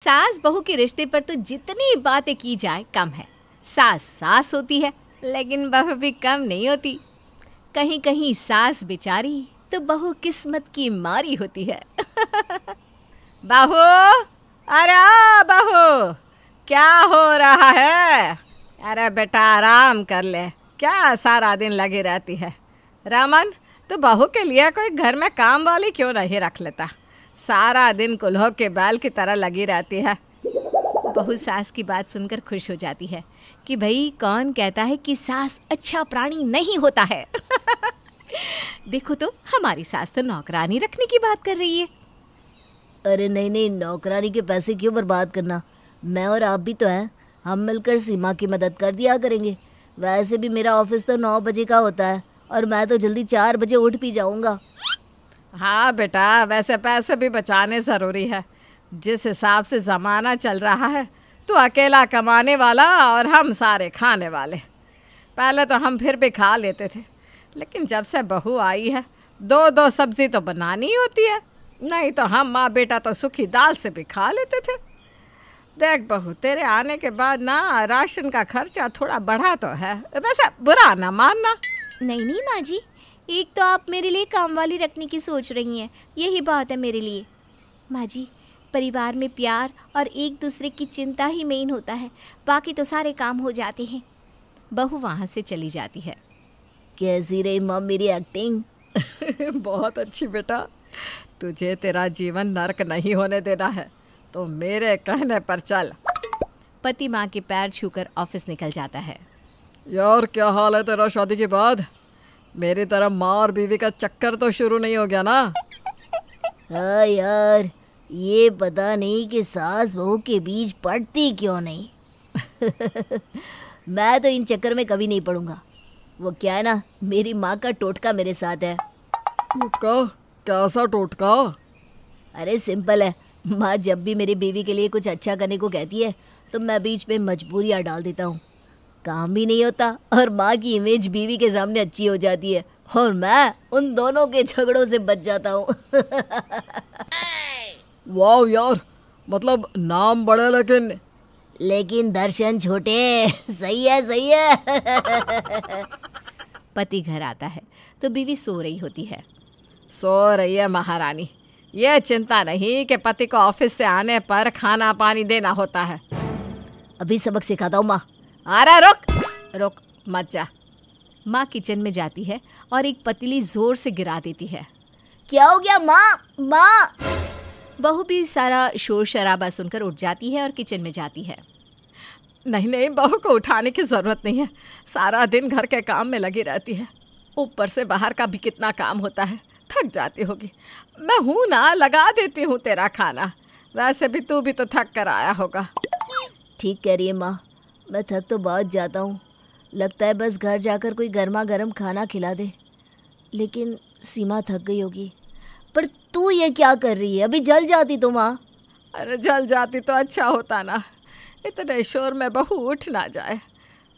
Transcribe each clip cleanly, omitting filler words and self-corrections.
सास बहू के रिश्ते पर तो जितनी बातें की जाए कम है। सास सास होती है लेकिन बहू भी कम नहीं होती। कहीं कहीं सास बेचारी तो बहू किस्मत की मारी होती है। बहू, अरे ओ बहू, क्या हो रहा है? अरे बेटा आराम कर ले, क्या सारा दिन लगी रहती है? रमन, तो बहू के लिए कोई घर में काम वाली क्यों नहीं रख लेता? सारा दिन कुल्हों के बैल की तरह लगी रहती है। बहू सास की बात सुनकर खुश हो जाती है कि भाई कौन कहता है कि सास अच्छा प्राणी नहीं होता है। देखो तो हमारी सास तो नौकरानी रखने की बात कर रही है। अरे नहीं नहीं, नौकरानी के पैसे क्यों बर्बाद करना? मैं और आप भी तो हैं, हम मिलकर सीमा की मदद कर दिया करेंगे। वैसे भी मेरा ऑफिस तो 9 बजे का होता है और मैं तो जल्दी 4 बजे उठ भी जाऊंगा। हाँ बेटा, वैसे पैसे भी बचाने ज़रूरी है। जिस हिसाब से ज़माना चल रहा है, तू अकेला कमाने वाला और हम सारे खाने वाले। पहले तो हम फिर भी खा लेते थे, लेकिन जब से बहू आई है 2-2 सब्जी तो बनानी ही होती है, नहीं तो हम माँ बेटा तो सूखी दाल से भी खा लेते थे। देख बहू, तेरे आने के बाद ना राशन का खर्चा थोड़ा बढ़ा तो है, वैसे बुरा ना मानना। नहीं नहीं माँ जी, एक तो आप मेरे लिए काम वाली रखने की सोच रही हैं, यही बात है मेरे लिए। माँ जी, परिवार में प्यार और एक दूसरे की चिंता ही मेन होता है, बाकी तो सारे काम हो जाते हैं। बहू वहाँ से चली जाती है। कैसी रही माँ मेरी एक्टिंग? बहुत अच्छी बेटा। तुझे तेरा जीवन नरक नहीं होने देना है तो मेरे कहने पर चल। पति माँ के पैर छूकर ऑफिस निकल जाता है। यार क्या हाल है तेरा शादी के बाद? मेरी तरह माँ और बीवी का चक्कर तो शुरू नहीं हो गया ना? हाँ यार, ये पता नहीं कि सास बहू के बीच पड़ती क्यों नहीं। मैं तो इन चक्कर में कभी नहीं पड़ूंगा। वो क्या है ना, मेरी माँ का टोटका मेरे साथ है। टोटका? कैसा टोटका? अरे सिंपल है, माँ जब भी मेरी बीवी के लिए कुछ अच्छा करने को कहती है तो मैं बीच में मजबूरियाँ डाल देता हूँ। काम भी नहीं होता और माँ की इमेज बीवी के सामने अच्छी हो जाती है और मैं उन दोनों के झगड़ों से बच जाता हूँ। वाह यार, मतलब नाम बड़े लेकिन दर्शन छोटे। सही है सही है। पति घर आता है तो बीवी सो रही होती है। सो रही है महारानी। ये चिंता नहीं कि पति को ऑफिस से आने पर खाना पानी देना होता है। अभी सबक सिखाता हूँ माँ। अरे रुक रुक मत जा। माँ किचन में जाती है और एक पतीली जोर से गिरा देती है। क्या हो गया माँ? माँ! बहू भी सारा शोर शराबा सुनकर उठ जाती है और किचन में जाती है। नहीं नहीं, बहू को उठाने की ज़रूरत नहीं है, सारा दिन घर के काम में लगी रहती है। ऊपर से बाहर का भी कितना काम होता है, थक जाती होगी। मैं हूँ ना, लगा देती हूँ तेरा खाना। वैसे भी तू भी तो थक कर आया होगा। ठीक कह रही है माँ, मैं थक तो बहुत जाता हूँ। लगता है बस घर जाकर कोई गर्मा गर्म खाना खिला दे। लेकिन सीमा थक गई होगी। पर तू ये क्या कर रही है? अभी जल जाती तो माँ। अरे जल जाती तो अच्छा होता ना, इतने शोर में बहू उठ ना जाए।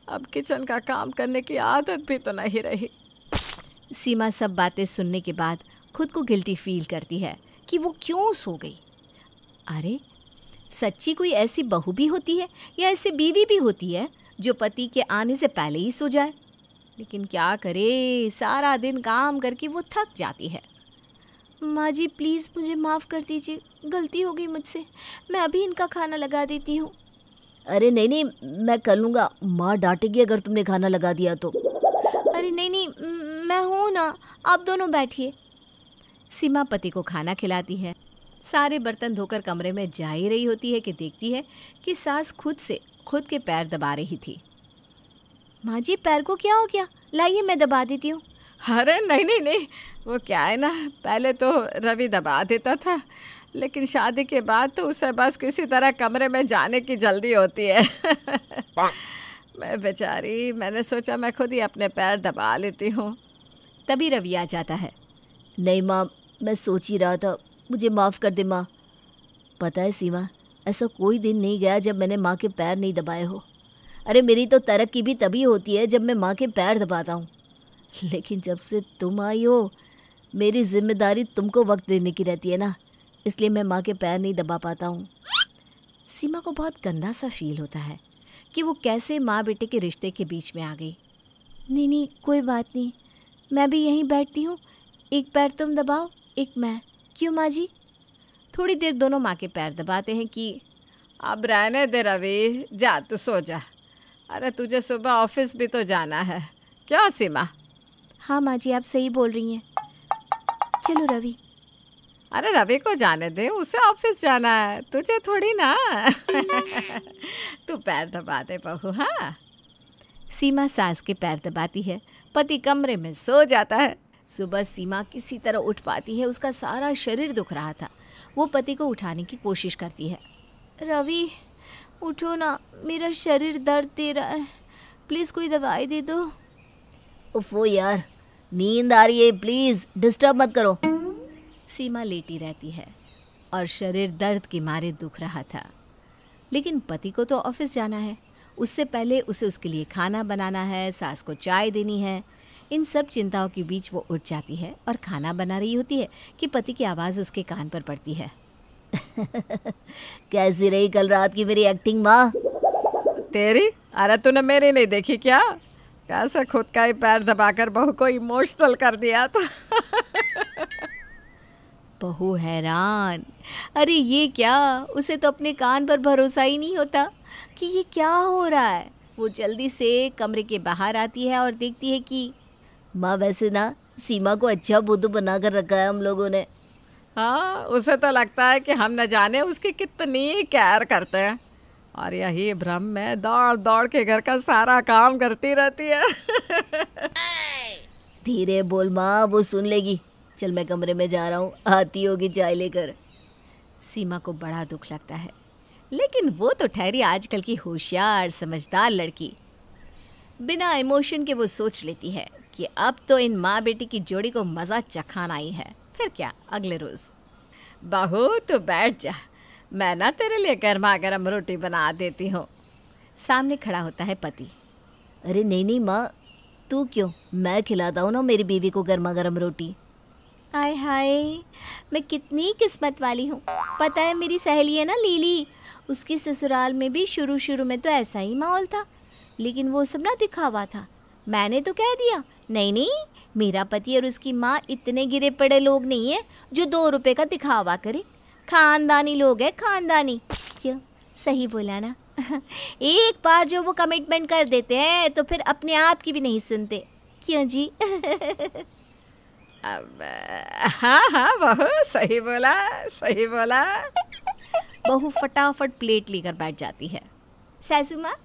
अब किचन का काम करने की आदत भी तो नहीं रही। सीमा सब बातें सुनने के बाद खुद को गिल्टी फील करती है कि वो क्यों सो गई। अरे सच्ची कोई ऐसी बहू भी होती है या ऐसी बीवी भी होती है जो पति के आने से पहले ही सो जाए? लेकिन क्या करे, सारा दिन काम करके वो थक जाती है। माँ जी प्लीज़ मुझे माफ़ कर दीजिए, गलती हो गई मुझसे, मैं अभी इनका खाना लगा देती हूँ। अरे नहीं नहीं, मैं कर लूँगा। माँ डांटेगी अगर तुमने खाना लगा दिया तो। अरे नहीं नहीं, मैं हूँ ना, आप दोनों बैठिए। सीमा पति को खाना खिलाती है। सारे बर्तन धोकर कमरे में जा ही रही होती है कि देखती है कि सास खुद के पैर दबा रही थी। माँ जी पैर को क्या हो गया? लाइए मैं दबा देती हूँ। अरे नहीं नहीं नहीं, वो क्या है ना, पहले तो रवि दबा देता था, लेकिन शादी के बाद तो उसे बस किसी तरह कमरे में जाने की जल्दी होती है। मैं बेचारी, मैंने सोचा मैं खुद ही अपने पैर दबा लेती हूँ। तभी रवि आ जाता है। नहीं माँ, मैं सोच ही रहा था, मुझे माफ़ कर दे माँ। पता है सीमा, ऐसा कोई दिन नहीं गया जब मैंने माँ के पैर नहीं दबाए हो। अरे मेरी तो तरक्की भी तभी होती है जब मैं माँ के पैर दबाता हूँ। लेकिन जब से तुम आई हो, मेरी जिम्मेदारी तुमको वक्त देने की रहती है ना, इसलिए मैं माँ के पैर नहीं दबा पाता हूँ। सीमा को बहुत गंदा सा फील होता है कि वो कैसे माँ बेटे के रिश्ते के बीच में आ गई। नहीं नहीं कोई बात नहीं, मैं भी यहीं बैठती हूँ, एक पैर तुम दबाओ एक मैं। क्यों माँ जी? थोड़ी देर दोनों माँ के पैर दबाते हैं कि अब रहने दे रवि, जा तू सो जा। अरे तुझे सुबह ऑफिस भी तो जाना है। क्यों सीमा? हाँ माँ जी आप सही बोल रही हैं। चलो रवि। अरे रवि को जाने दे, उसे ऑफिस जाना है, तुझे थोड़ी ना। तू पैर दबा दे बहू। हाँ। सीमा सास के पैर दबाती है, पति कमरे में सो जाता है। सुबह सीमा किसी तरह उठ पाती है, उसका सारा शरीर दुख रहा था। वो पति को उठाने की कोशिश करती है। रवि उठो ना, मेरा शरीर दर्द दे रहा है, प्लीज़ कोई दवाई दे दो। उफ़ो यार, नींद आ रही है, प्लीज़ डिस्टर्ब मत करो। सीमा लेटी रहती है और शरीर दर्द के मारे दुख रहा था, लेकिन पति को तो ऑफिस जाना है। उससे पहले उसे उसके लिए खाना बनाना है, सास को चाय देनी है। इन सब चिंताओं के बीच वो उठ जाती है और खाना बना रही होती है कि पति की आवाज़ उसके कान पर पड़ती है। कैसी रही कल रात की मेरी एक्टिंग माँ? तेरी? अरे तूने मेरी नहीं देखी क्या? कैसे खुद का ही पैर दबाकर बहू को इमोशनल कर दिया था। बहू हैरान, अरे ये क्या, उसे तो अपने कान पर भरोसा ही नहीं होता कि ये क्या हो रहा है। वो जल्दी से कमरे के बाहर आती है और देखती है कि माँ वैसे ना सीमा को अच्छा बुद्धू बना कर रखा है हम लोगों ने। हाँ, उसे तो लगता है कि हम न जाने उसकी कितनी केयर करते हैं, और यही भ्रम में दौड़ दौड़ के घर का सारा काम करती रहती है। धीरे बोल माँ, वो सुन लेगी। चल मैं कमरे में जा रहा हूँ, आती होगी चाय लेकर। सीमा को बड़ा दुख लगता है, लेकिन वो तो ठहरी आजकल की होशियार समझदार लड़की। बिना इमोशन के वो सोच लेती है कि अब तो इन माँ बेटी की जोड़ी को मज़ा चखाना ही है। फिर क्या, अगले रोज़। बहू तू बैठ जा, मैं ना तेरे लिए गर्मा गर्म रोटी बना देती हूँ। सामने खड़ा होता है पति। अरे नहीं नहीं माँ, तू क्यों, मैं खिलाता हूँ ना मेरी बीवी को गर्मा गर्म रोटी। आय हाय, मैं कितनी किस्मत वाली हूँ। पता है मेरी सहेली है ना लीली, उसके ससुराल में भी शुरू शुरू में तो ऐसा ही माहौल था, लेकिन वो सब ना दिखावा था। मैंने तो कह दिया नहीं नहीं, मेरा पति और उसकी माँ इतने गिरे पड़े लोग नहीं है जो 2 रुपए का दिखावा करे। खानदानी लोग हैं, खानदानी। क्यों, सही बोला ना? एक बार जो वो कमिटमेंट कर देते हैं तो फिर अपने आप की भी नहीं सुनते। क्यों जी? अब हाँ हाँ बहू, सही बोला सही बोला। बहू फटाफट प्लेट लेकर बैठ जाती है। सासू माँ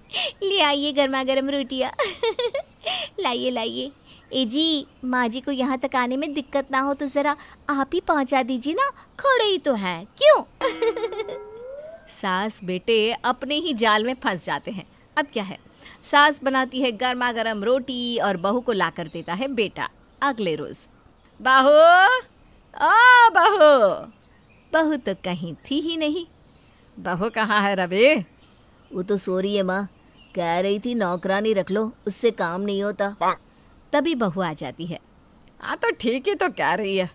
ले आइए गर्मा गर्म रोटियाँ। लाइए लाइए। ए जी, माँ जी को यहाँ तक आने में दिक्कत ना हो तो ज़रा आप ही पहुँचा दीजिए ना, खड़े ही तो हैं। क्यों? सास बेटे अपने ही जाल में फंस जाते हैं। अब क्या है, सास बनाती है गर्मा गर्म रोटी और बहू को ला कर देता है बेटा। अगले रोज़। बहू, ओ बहू। बहू तो कहीं थी ही नहीं। बहू कहाँ है रवि? वो तो सो रही है माँ, कह रही थी नौकरानी रख लो, उससे काम नहीं होता। तभी बहू आ जाती है। हाँ तो ठीक ही तो कह रही है,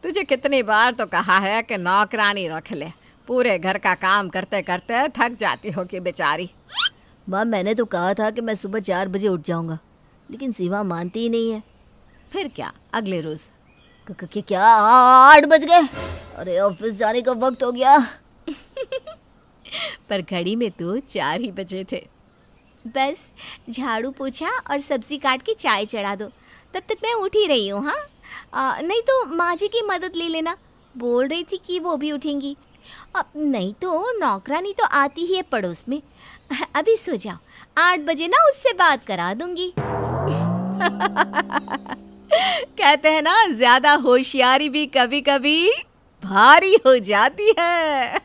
तुझे कितनी बार तो कहा है कि नौकरानी रख ले, पूरे घर का काम करते करते थक जाती हो कि बेचारी। माँ मैंने तो कहा था कि मैं सुबह 4 बजे उठ जाऊँगा, लेकिन सीमा मानती ही नहीं है। फिर क्या, अगले रोज़। क्या 8 बज गए? अरे ऑफिस जाने का वक्त हो गया। पर घड़ी में तो 4 ही बजे थे। बस झाड़ू पोछा और सब्जी काट के चाय चढ़ा दो, तब तक मैं उठ ही रही हूँ। हाँ नहीं तो माँ जी की मदद ले लेना, बोल रही थी कि वो भी उठेंगी। अब नहीं तो नौकरानी तो आती ही है पड़ोस में। अभी सो जाओ, 8 बजे ना उससे बात करा दूंगी। कहते हैं ना, ज्यादा होशियारी भी कभी कभी भारी हो जाती है।